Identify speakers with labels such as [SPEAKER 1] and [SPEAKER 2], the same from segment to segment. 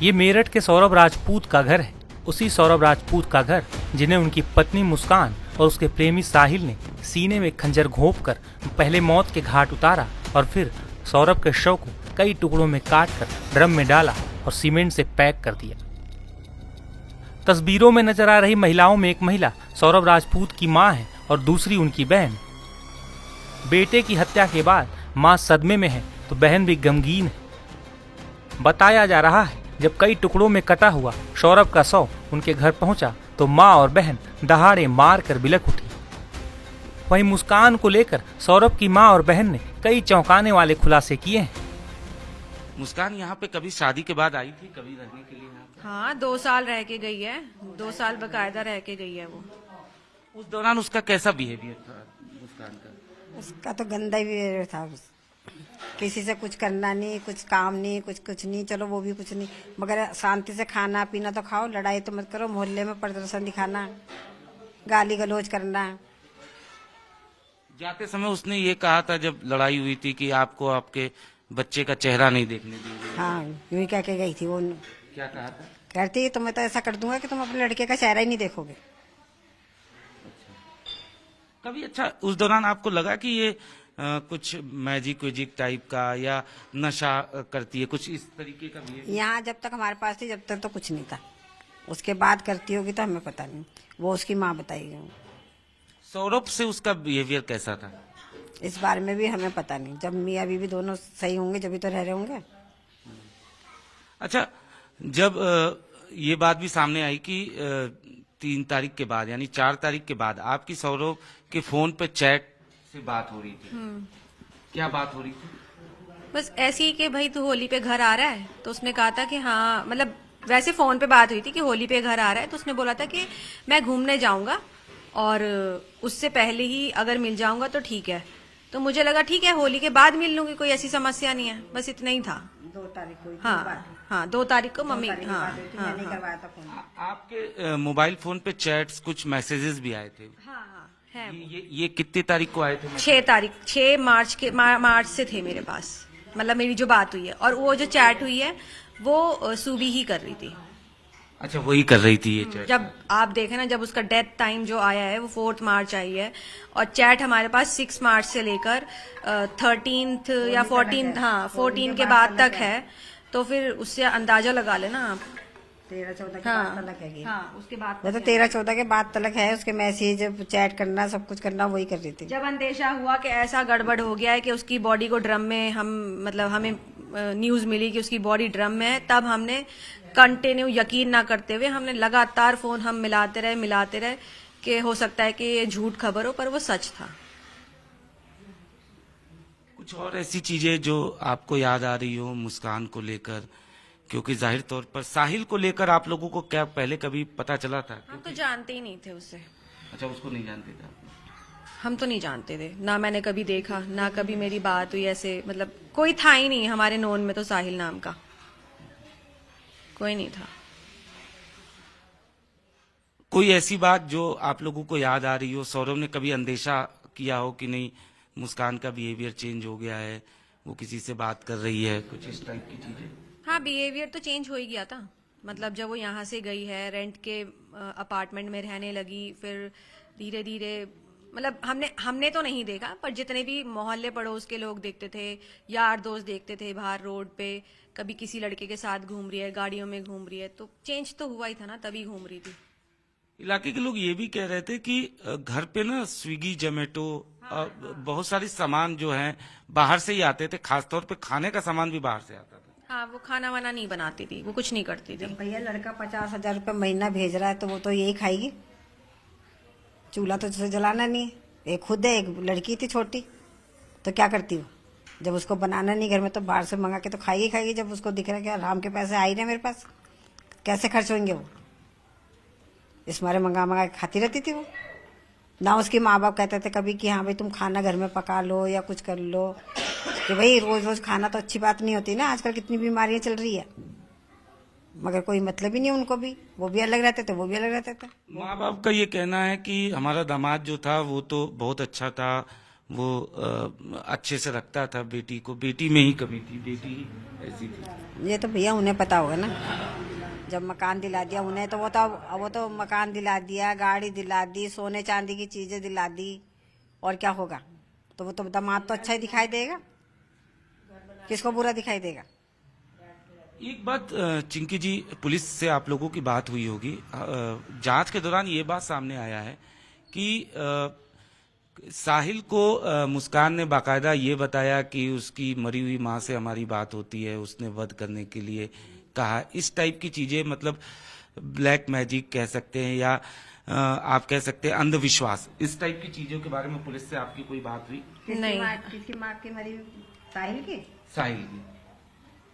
[SPEAKER 1] ये मेरठ के सौरभ राजपूत का घर है। उसी सौरभ राजपूत का घर जिन्हें उनकी पत्नी मुस्कान और उसके प्रेमी साहिल ने सीने में खंजर घोंपकर पहले मौत के घाट उतारा और फिर सौरभ के शव को कई टुकड़ों में काटकर ड्रम में डाला और सीमेंट से पैक कर दिया। तस्वीरों में नजर आ रही महिलाओं में एक महिला सौरभ राजपूत की मां है और दूसरी उनकी बहन। बेटे की हत्या के बाद मां सदमे में है तो बहन भी गमगीन है। बताया जा रहा है जब कई टुकड़ों में कटा हुआ सौरभ का शव उनके घर पहुंचा तो मां और बहन दहाड़े मार कर बिलख उठी। वहीं मुस्कान को लेकर सौरभ की मां और बहन ने कई चौंकाने वाले खुलासे किए हैं।
[SPEAKER 2] मुस्कान यहाँ पे कभी शादी के बाद आई थी, कभी रहने के लिए यहाँ पे?
[SPEAKER 3] हाँ, 2 साल रह के गई है। 2 साल बकायदा रह के गई है वो।
[SPEAKER 2] उस दौरान उसका कैसा बिहेवियर था मुस्कान का?
[SPEAKER 4] उसका तो गंदा ही था। किसी से कुछ करना नहीं, कुछ काम नहीं, कुछ नहीं। चलो वो भी कुछ नहीं, मगर शांति से खाना पीना तो खाओ, लड़ाई तो मत करो। मोहल्ले में प्रदर्शन दिखाना, गाली गलौज करना।
[SPEAKER 2] जाते समय उसने ये कहा था जब लड़ाई हुई थी कि आपको आपके बच्चे का चेहरा नहीं देखने देंगे।
[SPEAKER 4] हाँ, यूं ही कह के गई थी वो।
[SPEAKER 2] क्या कहा था?
[SPEAKER 4] कहती तो मैं तो ऐसा कर दूंगा कि तुम अपने लड़के का चेहरा ही नहीं देखोगे।
[SPEAKER 2] कभी अच्छा उस दौरान आपको लगा कि ये कुछ मैजिक वेजिक टाइप का या नशा करती है, कुछ इस तरीके का भी?
[SPEAKER 4] यहाँ जब तक हमारे पास थी जब तक तो कुछ नहीं था। उसके बाद करती होगी तो हमें पता नहीं, वो उसकी माँ बताएगी।
[SPEAKER 2] सौरभ से उसका बिहेवियर कैसा था?
[SPEAKER 4] इस बारे में भी हमें पता नहीं। जब मियाँ बीवी दोनों सही होंगे जब भी तो रह रहे होंगे।
[SPEAKER 2] अच्छा, जब ये बात भी सामने आई कि 3 तारीख के बाद यानी 4 तारीख के बाद आपकी सौरभ के फोन पे चैट से बात हो रही थी, क्या बात हो रही थी?
[SPEAKER 3] बस ऐसे ही कि भाई तू होली पे घर आ रहा है, तो उसने कहा था कि हाँ, मतलब वैसे फोन पे बात हुई थी कि होली पे घर आ रहा है, तो उसने बोला था कि मैं घूमने जाऊंगा और उससे पहले ही अगर मिल जाऊंगा तो ठीक है। तो मुझे लगा ठीक है, होली के बाद मिल लूंगी, कोई ऐसी समस्या नहीं है। बस इतना ही था।
[SPEAKER 4] 2 तारीख को।
[SPEAKER 3] हाँ, 2 तारीख को मम्मी।
[SPEAKER 4] मैंने करवाया था फोन।
[SPEAKER 2] आपके मोबाइल फोन पे चैट्स, कुछ मैसेजेस भी आए थे।
[SPEAKER 3] हाँ, है।
[SPEAKER 2] ये कितनी तारीख को आए थे?
[SPEAKER 3] 6 तारीख, 6 मार्च के मार्च से थे मेरे पास, मतलब मेरी जो बात हुई है। और वो जो चैट हुई है वो सूबी ही कर रही थी।
[SPEAKER 2] अच्छा, वही कर रही थी ये चैट?
[SPEAKER 3] जब आप देखें ना, जब उसका डेथ टाइम जो आया है वो 4 मार्च आई है और चैट हमारे पास 6 मार्च से लेकर 13 या 14, हाँ 14 के बाद तक है। तो फिर उससे अंदाजा लगा लेना आप।
[SPEAKER 4] 13-14 के बाद तलक है।
[SPEAKER 3] हाँ, उसके बाद
[SPEAKER 4] वो तो 13-14 के बाद तलक है। उसके मैसेज, चैट करना, सब कुछ करना वही कर रही थी।
[SPEAKER 3] जब अंदेशा हुआ कि ऐसा गड़बड़ हो गया है कि उसकी बॉडी को ड्रम में, हमें न्यूज मिली कि उसकी बॉडी ड्रम में है, तब हमने कंटिन्यू, यकीन ना करते हुए, हमने लगातार फोन हम मिलाते रहे कि हो सकता है कि ये झूठ खबर हो, पर वो सच था।
[SPEAKER 2] कुछ और ऐसी चीजें जो आपको याद आ रही हो मुस्कान को लेकर? क्योंकि जाहिर तौर पर साहिल को लेकर आप लोगों को क्या पहले कभी पता चला था?
[SPEAKER 3] हम तो जानते ही नहीं थे उससे।
[SPEAKER 2] अच्छा, उसको नहीं जानते थे आप?
[SPEAKER 3] हम तो नहीं जानते थे, ना मैंने कभी देखा, ना कभी मेरी बात हुई ऐसे। मतलब कोई था ही नहीं हमारे नोन में तो, साहिल नाम का कोई नहीं था।
[SPEAKER 2] कोई ऐसी बात जो आप लोगों को याद आ रही हो, सौरभ ने कभी अंदेशा किया हो कि नहीं मुस्कान का बिहेवियर चेंज हो गया है, वो किसी से बात कर रही है, कुछ इस टाइप की चीजें?
[SPEAKER 3] हाँ, बिहेवियर तो चेंज हो ही गया था। मतलब जब वो यहाँ से गई है, रेंट के अपार्टमेंट में रहने लगी, फिर धीरे धीरे, मतलब हमने तो नहीं देखा, पर जितने भी मोहल्ले पड़ोस के लोग देखते थे, यार दोस्त देखते थे बाहर रोड पे, कभी किसी लड़के के साथ घूम रही है, गाड़ियों में घूम रही है, तो चेंज तो हुआ ही था ना, तभी घूम रही थी।
[SPEAKER 2] इलाके के लोग ये भी कह रहे थे कि घर पे ना स्विगी, जोमेटो, बहुत सारी सामान जो है बाहर से ही आते थे, खासतौर पे खाने का सामान भी बाहर से आता था।
[SPEAKER 3] हाँ, वो खाना वाना नहीं बनाती थी, वो कुछ नहीं करती थी।
[SPEAKER 4] भैया लड़का 50,000 रुपये महीना भेज रहा है तो वो तो यही खाएगी। चूल्हा तो उसे जलाना नहीं है। एक खुद है, एक लड़की थी छोटी, तो क्या करती हो? जब उसको बनाना नहीं घर में तो बाहर से मंगा के तो खाएगी। जब उसको दिख रहा है कि आराम के पैसे आ ही रहे मेरे पास, कैसे खर्च होंगे वो, इस मारे मंगा के खाती रहती थी वो। ना उसके माँ बाप कहते थे कभी कि हाँ भाई तुम खाना घर में पका लो या कुछ कर लो, कि भाई रोज रोज खाना तो अच्छी बात नहीं होती ना, आजकल कितनी बीमारियां चल रही है। मगर कोई मतलब ही नहीं उनको भी, वो भी अलग रहते थे, वो भी अलग रहते थे।
[SPEAKER 2] माँ बाप का ये कहना है कि हमारा दामाद जो था वो तो बहुत अच्छा था, वो अच्छे से रखता था बेटी को, बेटी में ही कमी थी, बेटी ही ऐसी थी।
[SPEAKER 4] ये तो भैया उन्हें पता होगा ना, जब मकान दिला दिया उन्हें तो वो तो मकान दिला दिया, गाड़ी दिला दी, सोने चांदी की चीजें दिला दी, और क्या होगा? तो वो तो दामाद तो अच्छा ही दिखाई देगा, किसको बुरा दिखाई देगा?
[SPEAKER 2] एक बात चिंकी जी, पुलिस से आप लोगों की बात हुई होगी, जांच के दौरान ये बात सामने आया है कि साहिल को मुस्कान ने बाकायदा ये बताया कि उसकी मरी हुई माँ से हमारी बात होती है, उसने वध करने के लिए कहा। इस टाइप की चीजें, मतलब ब्लैक मैजिक कह सकते हैं या आप कह सकते हैं अंधविश्वास, इस टाइप की चीजों के बारे में पुलिस से आपकी कोई बात हुई?
[SPEAKER 3] नहीं।
[SPEAKER 4] किसकी माँ की मरी? साहिल की?
[SPEAKER 2] साहिल की।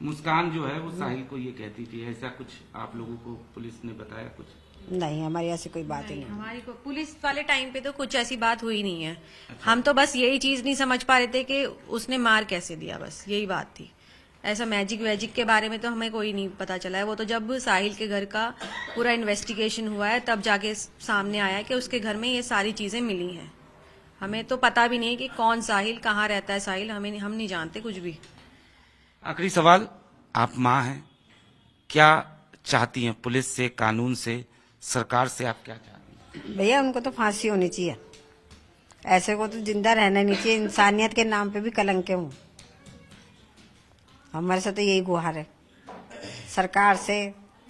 [SPEAKER 2] मुस्कान जो है वो साहिल को ये कहती थी, ऐसा कुछ आप लोगों को पुलिस ने बताया कुछ?
[SPEAKER 4] नहीं, हमारी ऐसी कोई बात ही नहीं।
[SPEAKER 3] हमारी को पुलिस वाले टाइम पे तो कुछ ऐसी बात हुई नहीं है। हम तो बस यही चीज नहीं समझ पा रहे थे कि उसने मार कैसे दिया, बस यही बात थी। ऐसा मैजिक वैजिक के बारे में तो हमें कोई नहीं पता चला है। वो तो जब साहिल के घर का पूरा इन्वेस्टिगेशन हुआ है तब जाके सामने आया कि उसके घर में ये सारी चीजें मिली हैं। हमें तो पता भी नहीं कि कौन साहिल, कहाँ रहता है साहिल, हम नहीं जानते कुछ भी।
[SPEAKER 2] आखिरी सवाल, आप माँ हैं, क्या चाहती हैं पुलिस से, कानून से, सरकार से आप क्या चाहती हैं?
[SPEAKER 4] भैया उनको तो फांसी होनी चाहिए, ऐसे को तो जिंदा रहना नहीं चाहिए। इंसानियत के नाम पे भी कलंक हूँ। हमारे से तो यही गुहार है, सरकार से,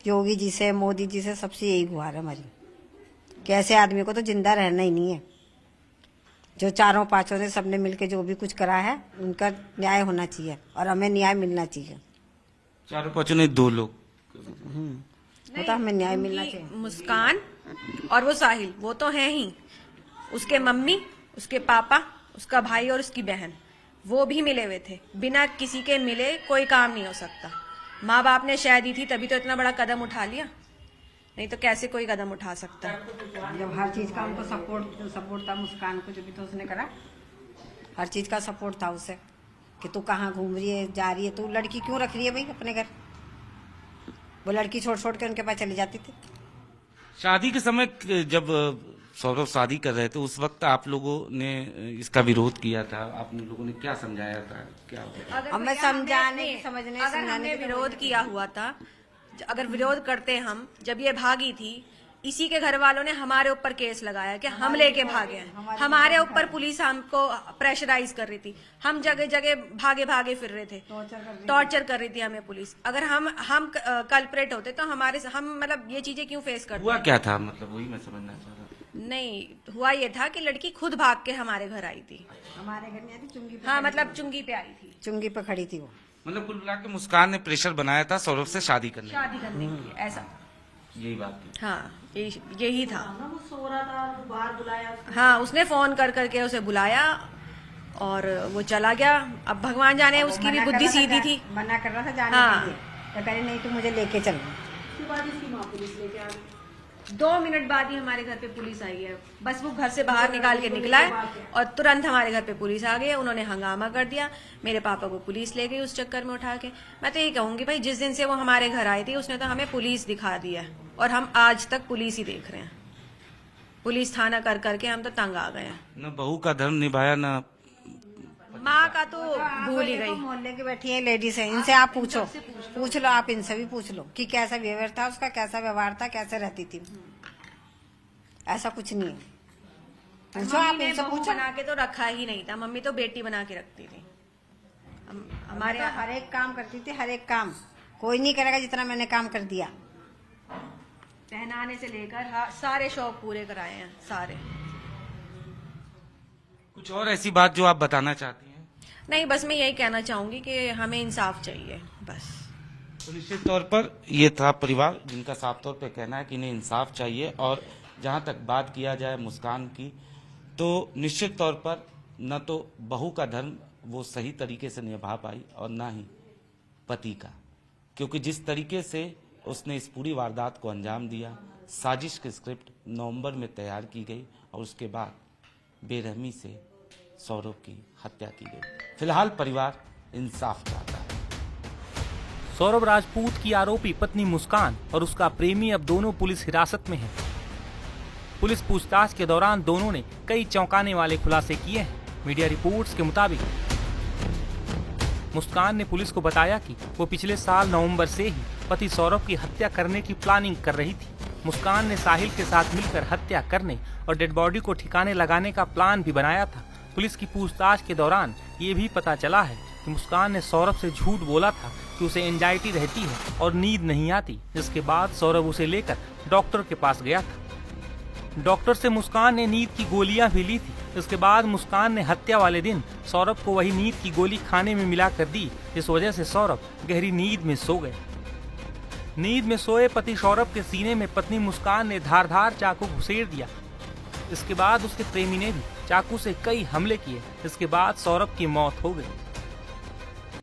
[SPEAKER 4] योगी जी से, मोदी जी से, सबसे यही गुहार है हमारी कि ऐसे आदमी को तो जिंदा रहना ही नहीं है। जो चारों पांचों ने सबने मिलके जो भी कुछ करा है उनका न्याय होना चाहिए और हमें न्याय मिलना चाहिए।
[SPEAKER 2] चारों पांचों ने 2 लोग,
[SPEAKER 4] वो तो हमें न्याय मिलना चाहिए।
[SPEAKER 3] मुस्कान और वो साहिल, वो तो है ही, उसके मम्मी, उसके पापा, उसका भाई और उसकी बहन, वो भी मिले हुए थे। बिना किसी के मिले कोई काम नहीं हो सकता। माँ बाप ने शह दी थी तभी तो इतना बड़ा कदम उठा लिया, नहीं तो कैसे कोई कदम उठा सकता है।
[SPEAKER 4] जब हर चीज का उनको सपोर्ट था मुस्कान को, जो भी तो उसने करा, हर चीज का सपोर्ट था उसे कि तू कहाँ घूम रही है, जा रही है, तू लड़की क्यों रख रही है भाई अपने घर? वो लड़की छोड़ के उनके पास चली जाती थी।
[SPEAKER 2] शादी के समय जब सौरभ शादी कर रहे थे उस वक्त आप लोगों ने इसका विरोध किया था, आप लोगों ने क्या समझाया था, क्या?
[SPEAKER 4] हमें समझाने समझने
[SPEAKER 3] अगर हमने विरोध किया हुआ था, अगर विरोध करते हम, जब ये भागी थी, इसी के घर वालों ने हमारे ऊपर केस लगाया कि हम लेके भागे हैं। हमारे ऊपर पुलिस हमको प्रेशराइज कर रही थी, हम जगह जगह भागे फिर रहे थे, टॉर्चर कर रही थी हमें पुलिस। अगर हम कल्प्रेट होते तो हम मतलब ये चीजें क्यों फेस करते?
[SPEAKER 2] हुआ क्या था, मतलब वही मैं समझना चाह रहा था।
[SPEAKER 3] नहीं, हुआ ये था कि लड़की खुद भाग के हमारे घर आई थी।
[SPEAKER 4] हमारे घर में आई थी, चुंगी पे।
[SPEAKER 3] हाँ, मतलब चुंगी पे आई थी,
[SPEAKER 4] चुंगी पे खड़ी थी वो।
[SPEAKER 2] मतलब कुल मिला के मुस्कान ने प्रेशर बनाया था सौरभ से शादी करने
[SPEAKER 3] के लिए, ऐसा।
[SPEAKER 2] यही बात थी।
[SPEAKER 3] हाँ, यही था। वो सो रहा था, बाहर बुलाया। हाँ, उसने फोन करके उसे बुलाया और वो चला गया। अब भगवान जाने उसकी भी बुद्धि सीधी थी,
[SPEAKER 4] मना कर रहा था जाने के लिए, तो कह रही नहीं, तू मुझे लेके चल।
[SPEAKER 3] उसके बाद इसकी माँ पुलिस लेके आ गई। 2 मिनट बाद ही हमारे घर पे पुलिस आई है। बस वो घर से बाहर निकाल के निकला है और तुरंत हमारे घर पे पुलिस आ गई है। उन्होंने हंगामा कर दिया, मेरे पापा को पुलिस ले गई उस चक्कर में उठा के। मैं तो यही कहूंगी भाई, जिस दिन से वो हमारे घर आई थी उसने तो हमें पुलिस दिखा दिया है और हम आज तक पुलिस ही देख रहे हैं। पुलिस थाना कर करके हम तो तंग आ गए हैं।
[SPEAKER 2] न बहू का धर्म निभाया, न
[SPEAKER 3] माँ का तो भूल ही गई।
[SPEAKER 4] मोहल्ले की बैठी है लेडीज है, इनसे आप पूछ लो, आप इनसे भी पूछ लो कि कैसा बिहेवियर था उसका, कैसा व्यवहार था, कैसे रहती थी। ऐसा कुछ नहीं है, पूछो आप इनसे, पूछो।
[SPEAKER 3] बना के तो रखा ही नहीं था, मम्मी तो बेटी बना के रखती थी। हमारे
[SPEAKER 4] तो हर एक काम करती थी, हर एक काम। कोई नहीं करेगा जितना मैंने काम कर दिया।
[SPEAKER 3] पहनाने से लेकर सारे शौक पूरे कराए हैं, सारे।
[SPEAKER 2] कुछ और ऐसी बात जो आप बताना चाहती हैं?
[SPEAKER 3] नहीं, बस मैं यही कहना चाहूंगी कि हमें इंसाफ चाहिए, बस।
[SPEAKER 2] तो निश्चित तौर पर ये था परिवार जिनका साफ तौर पे कहना है कि इन्हें इंसाफ चाहिए। और जहां तक बात किया जाए मुस्कान की, तो निश्चित तौर पर न तो बहू का धर्म वो सही तरीके से निभा पाई और न ही पति का, क्योंकि जिस तरीके से उसने इस पूरी वारदात को अंजाम दिया, साजिश की स्क्रिप्ट नवंबर में तैयार की गई और उसके बाद बेरहमी से सौरभ की हत्या की गई। फिलहाल परिवार इंसाफ चाहता है।
[SPEAKER 1] सौरभ राजपूत की आरोपी पत्नी मुस्कान और उसका प्रेमी अब दोनों पुलिस हिरासत में हैं। पुलिस पूछताछ के दौरान दोनों ने कई चौंकाने वाले खुलासे किए हैं। मीडिया रिपोर्ट्स के मुताबिक मुस्कान ने पुलिस को बताया कि वो पिछले साल नवंबर से ही पति सौरभ की हत्या करने की प्लानिंग कर रही थी। मुस्कान ने साहिल के साथ मिलकर हत्या करने और डेड बॉडी को ठिकाने लगाने का प्लान भी बनाया था। पुलिस की पूछताछ के दौरान ये भी पता चला है कि मुस्कान ने सौरभ से झूठ बोला था कि उसे एंजाइटी रहती है और नींद नहीं आती, जिसके बाद सौरभ उसे लेकर डॉक्टर के पास गया था। डॉक्टर से मुस्कान ने नींद की गोलियां भी ली थी। इसके बाद मुस्कान ने हत्या वाले दिन सौरभ को वही नींद की गोली खाने में मिला कर दी, जिस वजह से सौरभ गहरी नींद में सो गए। नींद में सोए पति सौरभ के सीने में पत्नी मुस्कान ने धारदार चाकू घुसेड़ दिया। इसके बाद उसके प्रेमी ने भी चाकू से कई हमले किए। इसके बाद सौरभ की मौत हो गई।